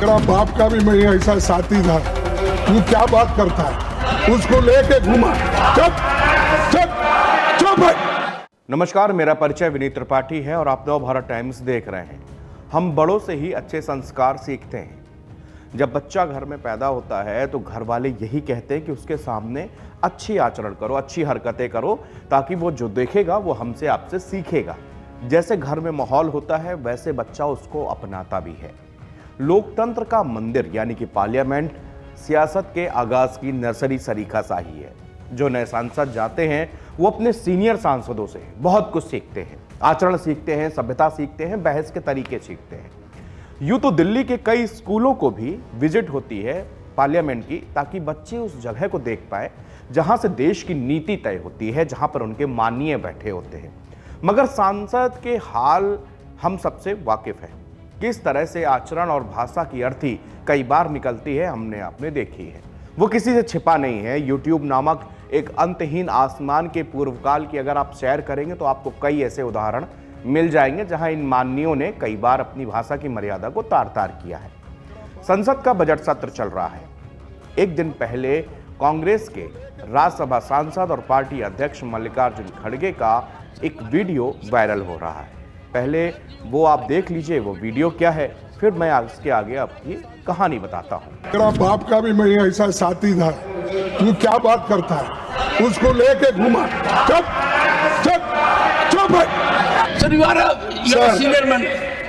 मेरा बाप का भी मैं ऐसा साथी था। तू क्या बात करता है, उसको लेके घुमा। चुप चुप चुप। नमस्कार, मेरा परिचय विनीत त्रिपाठी है और आप नवभारत टाइम्स देख रहे हैं। हम बड़ों से ही अच्छे संस्कार सीखते हैं। जब बच्चा घर में पैदा होता है तो घर वाले यही कहते हैं कि उसके सामने अच्छी आचरण करो, अच्छी हरकतें करो, ताकि वो जो देखेगा वो हमसे आपसे सीखेगा। जैसे घर में माहौल होता है वैसे बच्चा उसको अपनाता भी है। लोकतंत्र का मंदिर यानी कि पार्लियामेंट सियासत के आगाज की नर्सरी सरीखाशाही है। जो नए सांसद जाते हैं वो अपने सीनियर सांसदों से बहुत कुछ सीखते हैं। आचरण सीखते हैं, सभ्यता सीखते हैं, बहस के तरीके सीखते हैं। यूं तो दिल्ली के कई स्कूलों को भी विजिट होती है पार्लियामेंट की, ताकि बच्चे उस जगह को देख पाए जहां से देश की नीति तय होती है, जहां पर उनके माननीय बैठे होते हैं। मगर सांसद के हाल हम सबसे वाकिफ हैं। किस तरह से आचरण और भाषा की अर्थी कई बार निकलती है, हमने आपने देखी है। वो किसी से छिपा नहीं है। यूट्यूब नामक एक अंतहीन आसमान के पूर्वकाल की अगर आप सैर करेंगे तो आपको कई ऐसे उदाहरण मिल जाएंगे जहां इन माननीयों ने कई बार अपनी भाषा की मर्यादा को तार तार किया है। संसद का बजट सत्र चल रहा है। एक दिन पहले कांग्रेस के राज्यसभा सांसद और पार्टी अध्यक्ष मल्लिकार्जुन खड़गे का एक वीडियो वायरल हो रहा है। पहले वो आप देख लीजिए वो वीडियो क्या है, फिर मैं इसके आगे आपकी कहानी बताता हूँ। मेरा बाप का भी मैं ऐसा साथी था। तू क्या बात करता है, उसको लेके घुमा। चुप चुप चुप। Sir, you are a senior man.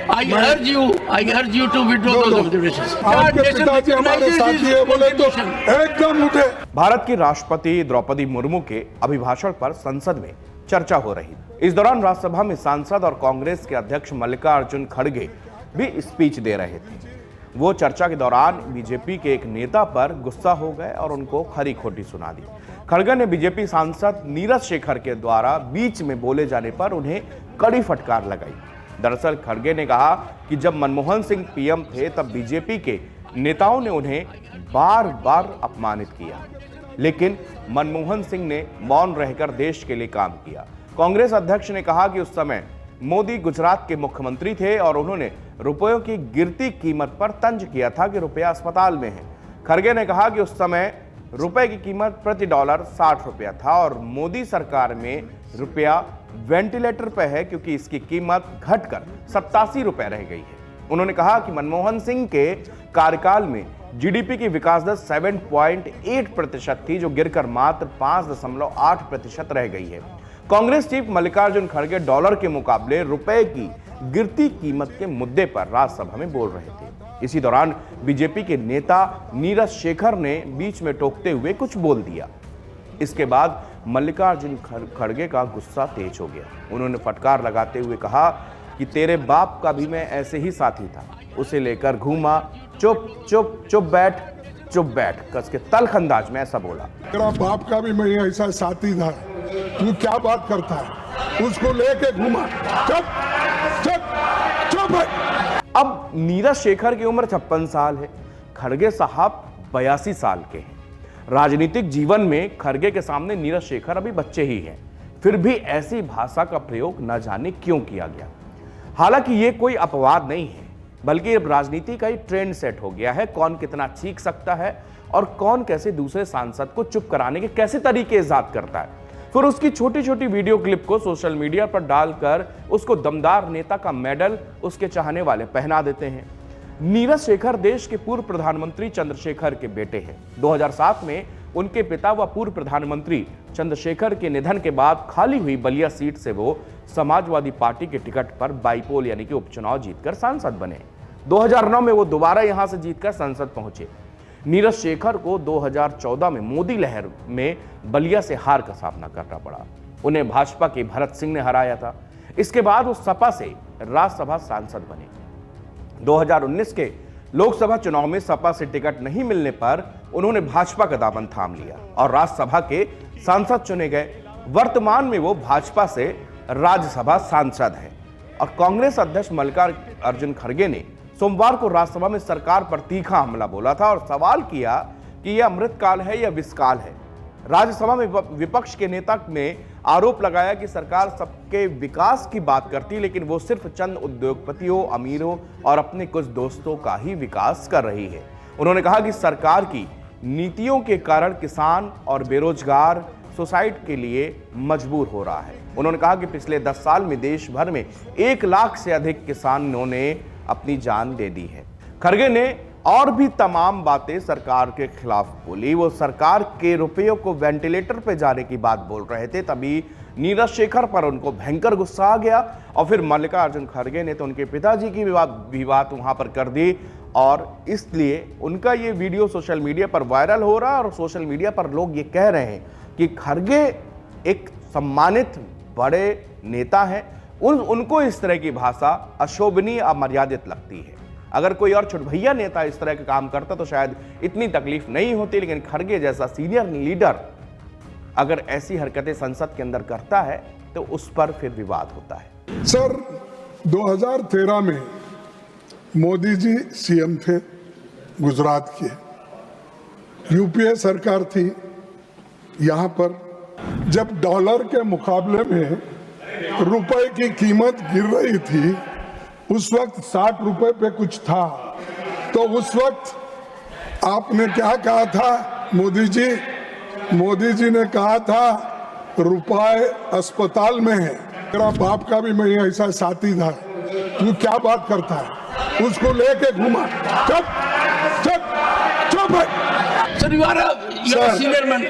I urge you to withdraw those observations. आपके पिताजी हमारे साथी है बोले तो एकदम उठे। भारत की राष्ट्रपति द्रौपदी मुर्मू के अभिभाषण पर संसद में चर्चा हो रही। इस दौरान राज्यसभा में सांसद और कांग्रेस के अध्यक्ष मल्लिकार्जुन खड़गे भी स्पीच दे रहे थे। वो चर्चा के दौरान बीजेपी के एक नेता पर गुस्सा हो गए और उनको खरी खोटी सुना दी। खड़गे ने बीजेपी सांसद नीरज शेखर के द्वारा बीच में बोले जाने पर उन्हें कड़ी फटकार लगाई। दरअसल खड़गे ने कहा कि जब मनमोहन सिंह पीएम थे तब बीजेपी के नेताओं ने उन्हें बार बार अपमानित किया, लेकिन मनमोहन सिंह ने मौन रहकर देश के लिए काम किया। कांग्रेस अध्यक्ष ने कहा कि उस समय मोदी गुजरात के मुख्यमंत्री थे और उन्होंने रुपयों की गिरती कीमत पर तंज किया था कि रुपया अस्पताल में है। खड़गे ने कहा कि उस समय रुपए की कीमत प्रति डॉलर 60 रुपया था और मोदी सरकार में रुपया वेंटिलेटर पर है क्योंकि इसकी कीमत घटकर 87 रुपए रह गई है। उन्होंने कहा कि मनमोहन सिंह के कार्यकाल में जीडीपी की विकास दर 7.8% थी, जो गिरकर मात्र 5.8% रह गई है। कांग्रेस चीफ मल्लिकार्जुन खड़गे डॉलर के मुकाबले रुपए की गिरती कीमत के मुद्दे पर राज्यसभा में बोल रहे थे। इसी दौरान बीजेपी के नेता नीरज शेखर ने बीच में टोकते हुए कुछ बोल दिया। इसके बाद मल्लिकार्जुन खड़गे का गुस्सा तेज हो गया। उन्होंने फटकार लगाते हुए कहा कि तेरे बाप का भी मैं ऐसे ही साथी था, उसे लेकर घूमा। चुप चुप चुप बैठ कस के तल्ख अंदाज में ऐसा बोला। मेरा बाप का भी मैं ऐसा साथी था। तू क्या बात करता है, उसको लेके घुमा। चुप चुप चुप। अब नीरज शेखर की उम्र 56 साल है, खड़गे साहब 82 साल के हैं। राजनीतिक जीवन में खड़गे के सामने नीरज शेखर अभी बच्चे ही हैं। फिर भी ऐसी भाषा का प्रयोग न जाने क्यों किया गया। हालांकि ये कोई अपवाद नहीं है, बल्कि अब राजनीति का ही ट्रेंड सेट हो गया है। कौन कितना चीख सकता है और कौन कैसे दूसरे सांसद को चुप कराने के कैसे तरीके इजाद करता है, फिर उसकी छोटी छोटी वीडियो क्लिप को सोशल मीडिया पर डालकर उसको दमदार नेता का मेडल उसके चाहने वाले पहना देते हैं। नीरज शेखर देश के पूर्व प्रधानमंत्री चंद्रशेखर के बेटे हैं। 2007 में उनके पिता व पूर्व प्रधानमंत्री चंद्रशेखर के निधन के बाद खाली हुई बलिया सीट से वो समाजवादी पार्टी के टिकट पर बाईपोल यानी कि उपचुनाव जीतकर सांसद बने। 2009 में वो दोबारा यहां से जीतकर संसद पहुंचे। नीरज शेखर को 2014 में मोदी लहर में बलिया से हार का सामना करना पड़ा। उन्हें भाजपा के भरत सिंह ने हराया था। इसके बाद वो सपा से राज्यसभा सांसद बने। 2019 के लोकसभा चुनाव में सपा से टिकट नहीं मिलने पर उन्होंने भाजपा का दामन थाम लिया और राज्यसभा के सांसद चुने गए। वर्तमान में वो भाजपा से राज्यसभा सांसद है और कांग्रेस अध्यक्ष मल्लिकार्जुन खड़गे ने सोमवार को राज्यसभा में सरकार पर तीखा हमला बोला था और सवाल किया कि यह अमृतकाल है या विषकाल है। राज्यसभा में विपक्ष के नेता ने आरोप लगाया कि सरकार सबके विकास की बात करती, लेकिन वो सिर्फ चंद उद्योगपतियों, अमीरों और अपने कुछ दोस्तों का ही विकास कर रही है। उन्होंने कहा कि सरकार की नीतियों के कारण किसान और बेरोजगार सुसाइड के लिए मजबूर हो रहा है। उन्होंने कहा कि पिछले 10 साल में देश भर में 1 लाख से अधिक किसानों ने अपनी जान दे दी है। खड़गे ने और भी तमाम बातें सरकार के खिलाफ बोली। वो सरकार के रुपयों को वेंटिलेटर पे जाने की बात बोल रहे थे, तभी नीरज शेखर पर उनको भयंकर गुस्सा आ गया और फिर मल्लिकार्जुन खड़गे ने तो उनके पिताजी की भी बात वहां पर कर दी और इसलिए उनका ये वीडियो सोशल मीडिया पर वायरल हो रहा है और सोशल मीडिया पर लोग ये कह रहे हैं कि खड़गे एक सम्मानित बड़े नेता हैं, उनको इस तरह की भाषा अशोभनीय, अमर्यादित लगती है। अगर कोई और छुटभैया नेता इस तरह का काम करता तो शायद इतनी तकलीफ नहीं होती, लेकिन खड़गे जैसा सीनियर लीडर अगर ऐसी हरकतें संसद के अंदर करता है तो उस पर फिर विवाद होता है। सर 2013 में मोदी जी सीएम थे गुजरात के, यूपीए सरकार थी। यहां पर जब डॉलर के मुकाबले में रुपए की कीमत गिर रही थी, उस वक्त 60 रुपए पे कुछ था, तो उस वक्त आपने क्या कहा था? मोदी जी ने कहा था रुपए अस्पताल में है। मेरा बाप का भी मैं ऐसा साथी था। तू क्या बात करता है? उसको लेके घुमा। चुप चुप चुप। Sir, you are a senior man.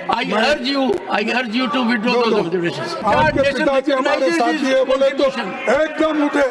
I urge you to withdraw those observations. आपके पिताजी हमारे साथी है बोले तो एकदम उठे।